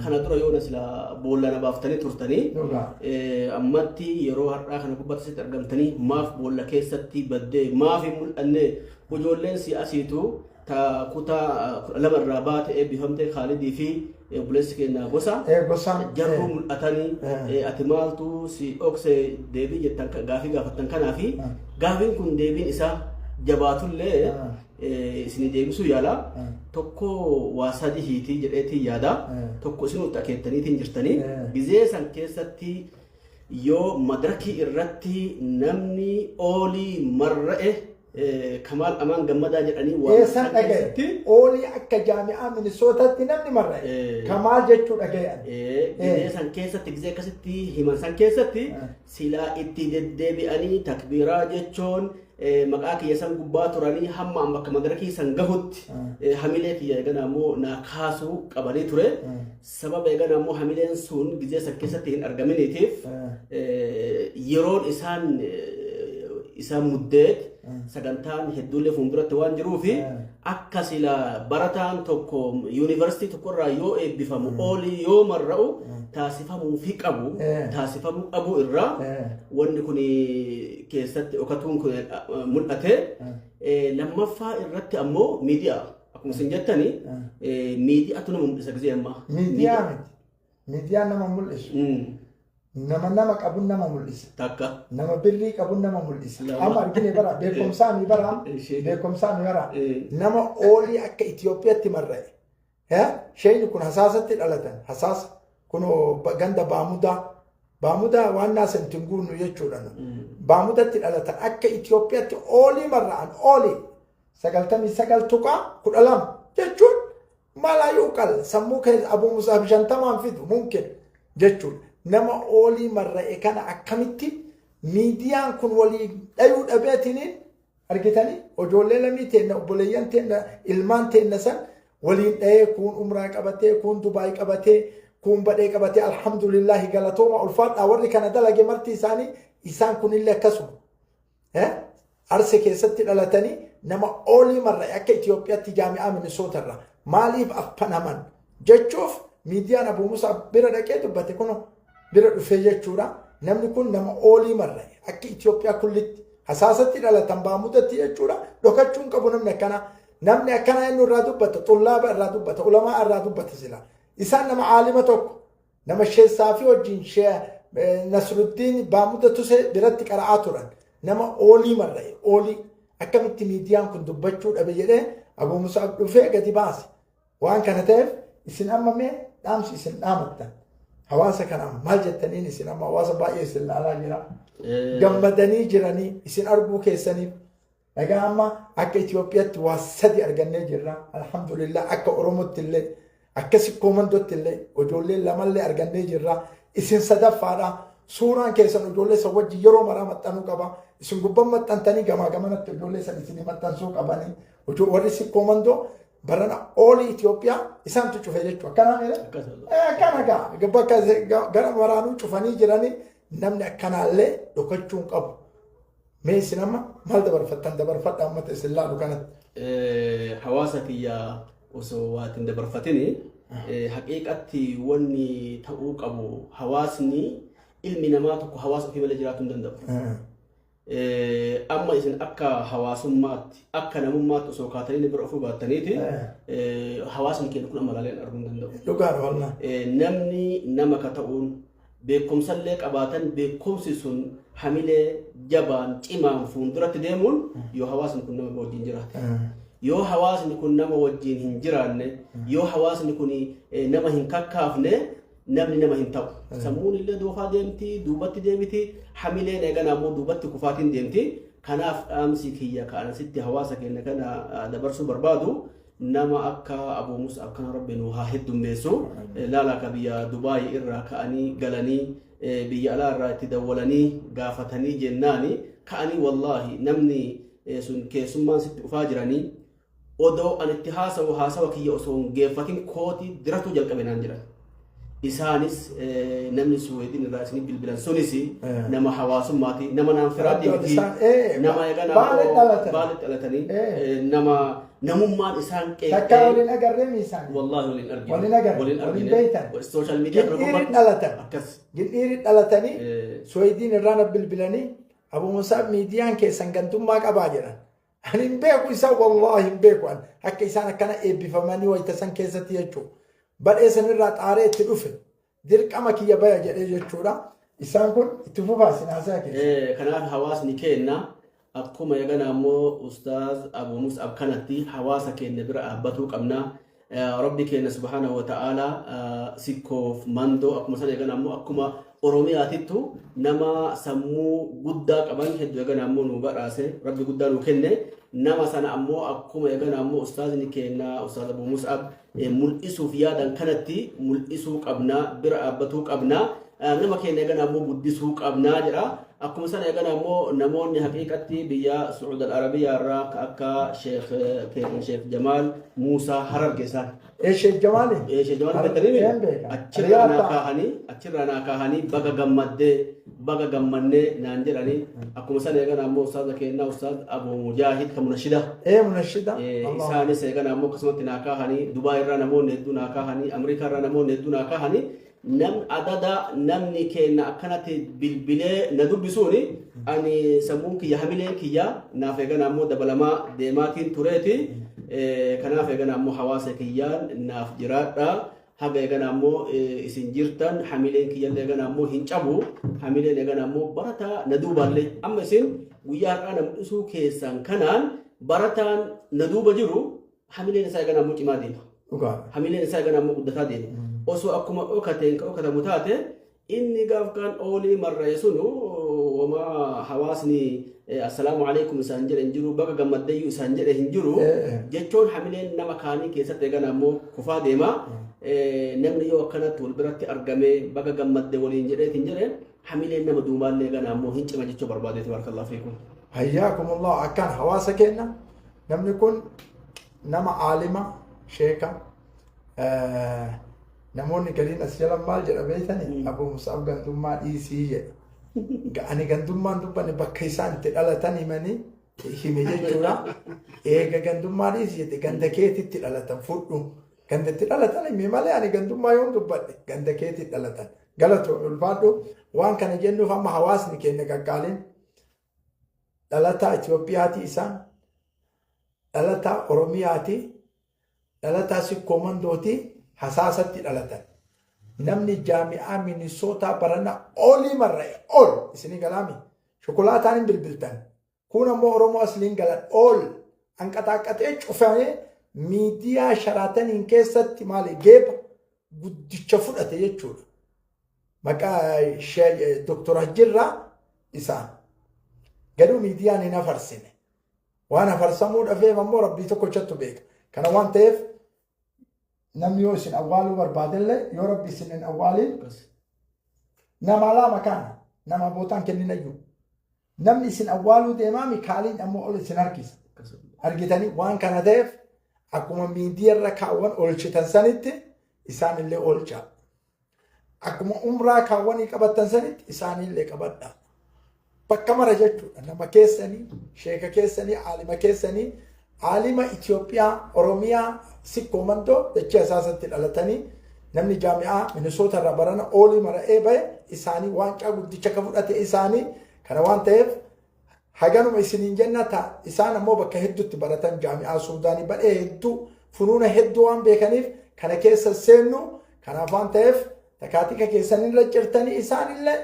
kana dura yoo nasila boolla na baaftanii turtanii ammatti yeroo har'aa kana gubbatti argamtanii maaf boolla keessatti baddee maaf hin mul'anne ijoolleen siyaasiitu ta kutaa lama irraa baate eebbifamtee Khaalidii fi obboleessi keenya gosa jarruu mul'atanii ati maaltu si dhokse deebii jettan gaafii gaafattan kanaafi gaafiin kun deebiin isaa jabaatullee isin deebisuu yaala tokko waa sadii hiitii jedheetii yaada tokko isinutti akeettaniitiin jirtanii gizee san keessatti yoo madarakii irratti namni oolii marra'e Kamal Aman Gammadaa jedhanii waan san dhagaye oolii akka jaami'aa Minisootaatti namni marra'e Kamal jechuu dhagayan gizee san keessatti gizee akkasitti himan san keessatti silaa itti deddeebi'anii takbiiraa jechuun maqaa kiyya san gubbaa turanii hamma amma akka madarakii san gahutti hamilee kiyya eegana ammoo naa kaasuu qabanii ture sababa eegana ammoo hamileen sun gizee san keessatti hin argaminiitiif yeroon isaan muddeet sagantaan hedduulee fuulduratti waan jiruufi akka sila barataan tokko yuunivarsiitii tokkorraa yoo eebbifamu oolii yoo marra'u taasifamuu fi taasifamuu qabu irraa wanni kun keessatti okatuun kun mul'ate lammaffaa irratti ammoo miidiyaa akkuma isin jettanii miidiyaatu nama mul'isa gizee ammaa miidiyaan nama mul'isu nama qabun nama mul'isa takka nama birrii qabun nama mul'isa amma argine bara beekumsaani bara nama oolii akka Itoophiyaatti marra'e shayni kun hasaasatti dhalatan hasaasa kun ganda baamudaa waan naasan tinguunu jechuudha baamudatti dhalatan akka Itoophiyaatti oolii marra'an oolii 99.12 jechuun malaayu qal sammuu keessa Abuu Musaaf 50 fidu mumkin jechuudha nama oolii marra'e kana akkamitti miidiyaan kun walii dhayuu dhabeetiniin argitanii ijoollee lamii teenna obboleeyyan teenna ilmaan teenna san waliin dhayee kun umraa qabatee kun Dubaay qabatee kun badhee qabatee alhamdulillahi galatooma ulfaadhaa warri kana dalage marti isaanii isaan kunillee akkasuma Arsee keessatti dhalatanii nama oolii marra'e akka Itoophiyaatti jaami'aa Minisootarra maaliif affanaman jechuuf miidiyaan Abuu Musaa bira dhaqee dubbate kunoo bira dhufee jechuudha namni kun nama oolii marra'e akka Itoophiyaa kullitti hasaasatti dhalatan baamudatti jechuudha dhokachuun qabu namni akkana inni irraa dubbata xullaaba irraa dubbata ulamaa irraa dubbata sila isaan nama aalima tokko nama sheessaa fi wajjin Nasruddiin baamuda tusee biratti qara'aa turan nama oolii marra'e oolii akkamitti miidiyaan kun dubbachuu dhabe jedhee Abuu Musaa dhufee gadi baase waan kana ta'eef isin amma mee dhaamsi isin dhaamattan hawaasa kana maal jettaniin isin amma hawaasa baay'ee isin ilaalaa jira gammadanii jiranii isin arguu keessaniif dhagaa amma akka Itoophiyaatti waa sadi argannee jirra alhamdulillah akka Oromootti illee akka Sikkoomandootti illee ijoollee lamallee argannee jirra isin sadaffaadha suuraan keessan ijoollee san wajji yeroo maraa maxxanuu qaba isin gubbaan maxxantanii gamaa gamanatti ijoollee san isin maxxansuu qabanii warri Sikkoomandoo barana oolii Itoophiyaa isaantu cufe jechuudha akkanaa meela akkana bakka gara maraanuu cufanii jiranii namni akkanaallee dhokachuun qabu mee isin amma maal dabarfattan dabarfadha ummata isin laalu kanatti hawaasa kiyyaa osoo waatiin dabarfatini haqiiqatti wanni ta'uu qabu hawaasni ilmi namaa tokko hawaasa ofii malee jiraachuu hin danda'u amma isin akka hawaasummaatti akka namummaatti osoo kaatanii bira ofuu baattaniiti hawaasni keenya kun amma laaleen arguu hin danda'u dhugaadha wallah namni nama ka ta'uun beekumsallee qabaatan beekumsi sun hamilee jabaan cimaan fuulduratti deemuun yoo hawaasni kun nama wajjin jiraate yoo hawaasni kun nama wajjin hin jiraanne yoo hawaasni kun nama hin kakkaafne namni nama hin ta'u sammuun illee doofaa deemti duubatti deemiti hamileen eegana ammoo duubatti kufaatiin deemti kanaaf dhaamsi kiyya kaanasitti hawaasa keenya kana dabarsuu barbaadu nama akka Abuu Musaa akkana rabbi nu haa heddummeessu laala ka biyya Dubaay irraa ka'anii galanii biyya alaa irraa itti dawwalanii gaafatanii jennaani ka'anii wallahi namni sun keessummaan sitti dhufaa jiranii odoo an itti haasawa kiyya osoo hin geeffatin kooti diratu jalqabe naan jiran isaanis namni Suweedin irraa isin bilbilan sunis nama hawaasummaati nama naan firaadii miti nama eegana baaletti dhalatanii nama namummaan isaan takka waliin agarree miisaan wallahi waliin agarre waliin beeytan social media gindhiirit dhalatan akkas gindhiirit dhalatanii Suwaydiin irraa na bilbilanii Abu Musaab miidiyaan keessan gantummaa qabaa jedhan ani hin beeku isa wallahi hin beeku akka isaan akkana eebbifamanii wayita san keessatti jechuudha badhee sanirraa xaaree itti dhufe dirqama kiyya baya jedhee jechuudha isaan kun itti fufaa sinaasaa keessa kanaaf hawaasni kenna akkuma eegana ammoo ustaaz Abu Mus'ab kanatti hawaasa keenya bira dhaabbatuu qabna rabbi keenya subhaanahu wa ta'ala sikkoof mandoo akkuma san eegana ammoo akkuma oromiyaatittu nama sammuu guddaa qaban hedduu eegana ammoo nu badhaase rabbi guddaa nu kenne nama sana ammoo akkuma eegana ammoo ustaazni keenya ustaaz Abu Mus'ab mul'isuuf yaadan kanatti mul'isuu qabna bira dhaabbatuu qabna nama keenya eegana ammoo guddisuu qabna jedha akkuma sana eegana ammoo namoonni haqiiqatti biyya Sacuud al-Arabiyaa irraa akka Sheekh Jamaal Muusaa Harargeesaan Sheekh Jamaal achirraa naa kaahanii baga gammadnee naan jedhanii akkuma sana eegana ammoo ustaaza keenya ustaaz Abu Mujaahid ka munashida isaanis eegana ammoo akkasumatti naa kaahanii Dubaay irraa namoonni hedduu naa kaahanii Ameerikaa irraa namoonni hedduu naa kaahanii adada namni keenya akkanatti bilbilee na dubbisuuni ani sammuun kiyya hamileen kiyya naaf eegana ammoo dabalamaa deemaatiin tureeti kanaaf eegana ammoo hawaasa kiyyaan naaf jiraadha haga eegana ammoo isin jirtan hamileen kiyya eegana ammoo hin cabu hamileen eegana ammoo barataa na duuballee amma isin guyyaa har'aa na mul'isuu keessan kanaan barataan na duuba jiru hamileen isaa eegana ammoo cimaa deema hamileen isaa eegana ammoo guddataa deema osoo akkuma okatamu taate inni gaafkaan oolii marree sunu wama hawaasni assalaamu alaykum isaan jedhe hin jiru baga gammaddeeyyuu isaan jedhe hin jiru jechuun hamileen nama kaanii keessatti eegana ammoo kufaa deema namni yoo akkanatti wal biratti argame baga gammadde waliin jedheetiin jedhe hamileen nama duubaallee eegana ammoo hin cima jechuu barbaadeeti barakallahu fiikum hayyaakumullahu akkaan hawaasa keenya namni kun nama aalima sheeka namoonni galiin as jala maal jedha beeytanii Abu Musaab gantummaa dhiisii jedha ani gantummaan dubbanne bakka isaan itti dhalatan himanii hime jechuudha eega gantummaa dhiisii jedhe ganda keetitti dhalatan fudhu ganda itti dhalatan hime malee ani gantummaa yoon dubbadhe ganda keetitti dhalatan galatoo ulfaadhu waan kana jennuuf amma hawaasni keenya gaggaaleen dhalataa Itoophiyaati isaan dhalataa Oromiyaati dhalataa Sikkoo Mandooti hasaasatti dhalatan namni jaami'aa Minisootaa barana olii marra'e ol isinii galaami shokolaataan hin bilbiltan kun ammoo Oromoo asliin galan ol hanqaxaaqatee cufamee miidiyaa Sharaataniin keessatti maali geeba guddicha fudhate jechuudha maqaa Dr. Hajjirraa isaan gaduu miidiyaan hin afarsine waan afarsamuu dhafeef ammoo rabbii tokkochatu beeka kana waan ta'eef namni yoo isin awwaaluu barbaadellee yoo rabbi isin hin awwaalin nama lama kana nama bootaan kenninayyuu namni isin awwaaluu deemaa mikaaliin ammoo ol isin harkisa argitanii waan kana ta'eef akkuma miidiyarra kaawwan olchitan sanitti isaanillee olchaa akkuma umraa kaawwanii qabattan sanitti isaanillee qabadhaa bakka mara jechuudha nama keessanii sheeka keessanii aalima keessanii aalima Itoophiyaa Oromiyaa Sikkoo Mandoo dachee asaasatti dhalatanii namni jaami'aa Minisoota irraa barana oolii mara'ee bahe isaanii waancaa guddicha ka fudhate isaanii kana waan ta'eef haganuma isiniin jenna ta'a isaan ammoo bakka hedduutti baratan jaami'aa Suudaanii badhee hedduu funuuna hedduu waan beekaniif kana keessa seennu kanaaf waan ta'eef takaatika keessanirra cirtanii isaanillee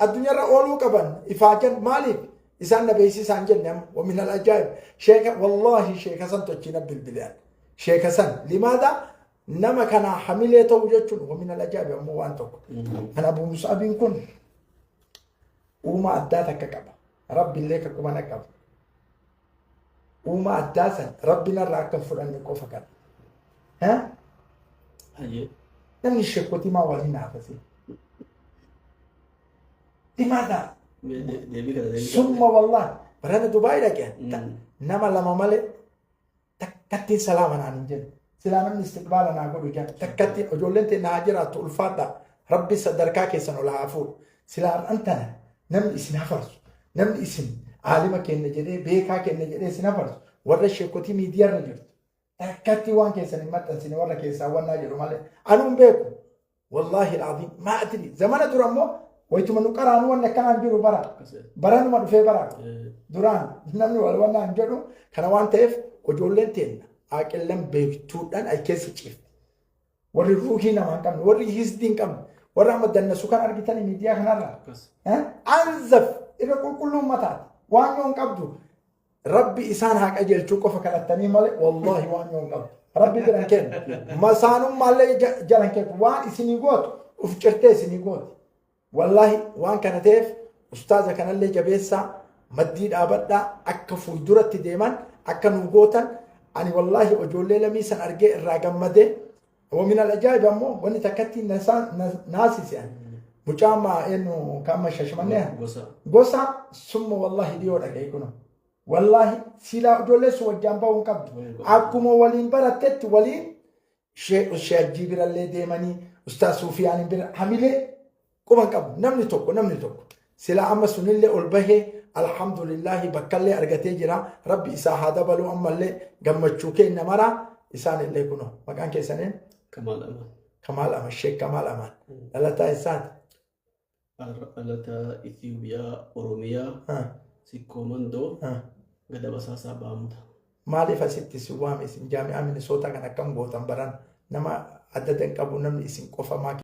addunyaarra ooluu qaban ifaajan maaliif isaan na beeksisaan jenne ومن العجائب شيخ والله شيخ حسن توجينا بالبلاد شيخ حسن لماذا نما كان حميلته وجهه ومن العجائب مو وانتك انا ابو مصعب كن وما اداتك كبا ربي لك كما نكب وما اداسن ربنا راك فرن كوفك ها هي نمني شكوتي ما ولينا نفسي لماذا ثم والله برنا دبي لك نما لما مال تكتي سلام انا نجد سلام الاستقبال انا اقول لك تكتي اجولنت ناجرات الفاده ربي صدرك سن ولا عفو سلام انت نم اسم فرس نم اسم عالمك ان جدي بيكا كن جدي سن فرس warra sheekotii miidiyaarra jirtu takkatti waan keessan hin maxxansine warra keessaa wannaa jedhu malee anuun beeku wallaahi alazim maa adri zamana dura immoo waytuma nu qaraanu wanni akkanaan jiru baranuma dhufee bara duraan namni wal wannaan jedhu kana waan ta'eef ijoolleen teenna aqillan beektuudhaan ay keessa ciifte warri ruuhii namaa hin qabne warri hisdii hin qabne warra amma dannasu kan argitan miidiyaa kanarraa anzaf irra qulqulluun mataati waan yoon qabdu rabbi isaan haa qajeelchuu qofa kadhattanii malee wallaahi waan yoon qabdu rabbi biran kenna masaanummallee jalan kennu waan isinii gootu uf cirtee isinii gooti wallaahi waan kana ta'eef ustaaza kanallee jabeessaa maddii dhaabadhaa akka fuulduratti deeman akka nu gootan ani wallaahi ijoollee lamii san argee irraa gammadee ومن الأجائب أمو وني تكتي ناسي يعني مجامع إنه كم شاشمانية قصة ثم والله ديورا كيكونا والله سلا جلس وجنبه ونكب أكم ولين برتت ولين شيء جبر اللي ديماني أستاذ سفيان بن حمله كم كب نمني توكو سلا أما سنيل ألبه الحمد لله بكالي أرجتي جرا ربي إسا هذا بلو أما اللي جمعتشوكي نمرة إسان اللي كنا مكان كيسانين كمال أمان الشيخ كمال أمان ألتا إنسان ألتا إثيوبيا أوروميا سيكوماندو قد بساسا بامتا مالي فاسيتي سوامي جامعة من صوتا كان كم بوتن بران نما عددن كابو نمني اسم كوفا ماكي